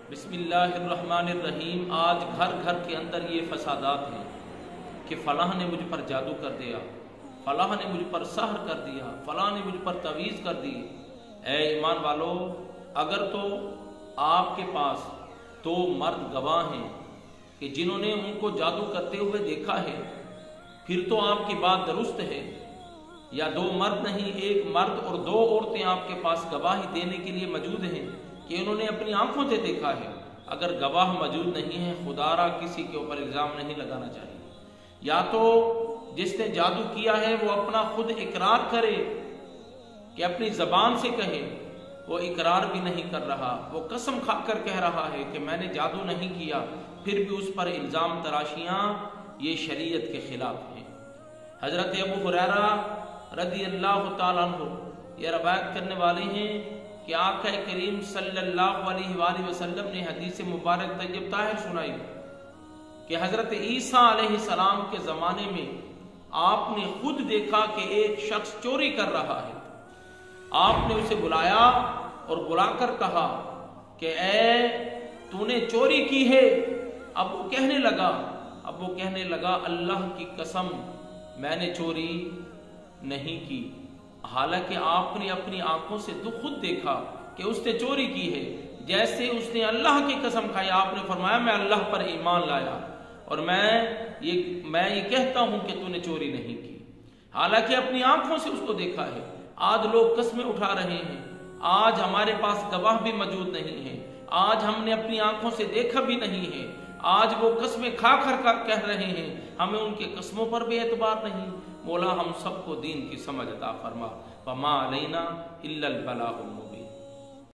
बिस्मिल्लाहिर्रहमानिर्रहीम। आज घर घर के अंदर ये फसादात हैं कि फ़लाँ ने मुझ पर जादू कर दिया, फ़लाँ ने मुझ पर सहर कर दिया, फ़लाँ ने मुझ पर तवीज़ कर दी। ऐ ईमान वालो, अगर तो आपके पास दो मर्द गवाह हैं कि जिन्होंने उनको जादू करते हुए देखा है, फिर तो आपकी बात दुरुस्त है। या दो मर्द नहीं, एक मर्द और दो औरतें आपके पास गवाही देने के लिए मौजूद हैं कि उन्होंने अपनी आंखों से देखा है। अगर गवाह मौजूद नहीं है, खुदारा किसी के ऊपर इल्ज़ाम नहीं लगाना चाहिए। या तो जिसने जादू किया है वो अपना खुद इकरार करे कि अपनी ज़बान से कहे, वो इकरार भी नहीं कर रहा, वो कसम खाकर कह रहा है कि मैंने जादू नहीं किया, फिर भी उस पर इल्ज़ाम तराशियाँ ये शरीयत के खिलाफ हैं। हज़रत अबू हुरैरा रज़ी अल्लाह तआला अन्हु ये रवायत करने वाले हैं कि आका करीम सल्लल्लाहु अलैहि वसल्लम ने हदीस मुबारक तय्यब ताहिर सुनाई कि हज़रत ईसा अलैहिस्सलाम के ज़माने में आपने खुद देखा कि एक शख्स चोरी कर रहा है। आपने उसे बुलाया और बुलाकर कहा कि ऐ तूने चोरी की है। अब वो कहने लगा अल्लाह की कसम मैंने चोरी नहीं की। हालांकि आपने अपनी आंखों से तो खुद देखा कि उसने चोरी की है। जैसे उसने अल्लाह की कसम खाई, आपने फरमाया मैं अल्लाह पर ईमान लाया और मैं ये कहता हूं कि तूने चोरी नहीं की, हालांकि अपनी आंखों से उसको देखा है। आज लोग कस्में उठा रहे हैं, आज हमारे पास गवाह भी मौजूद नहीं है, आज हमने अपनी आंखों से देखा भी नहीं है, आज वो कस्में खा कर कह रहे हैं, हमें उनके कस्मों पर भी एतबार नहीं। मौला हम सबको दीन की समझ अता फरमा। वमा अलैना इल्लल बलागुल मुबीन।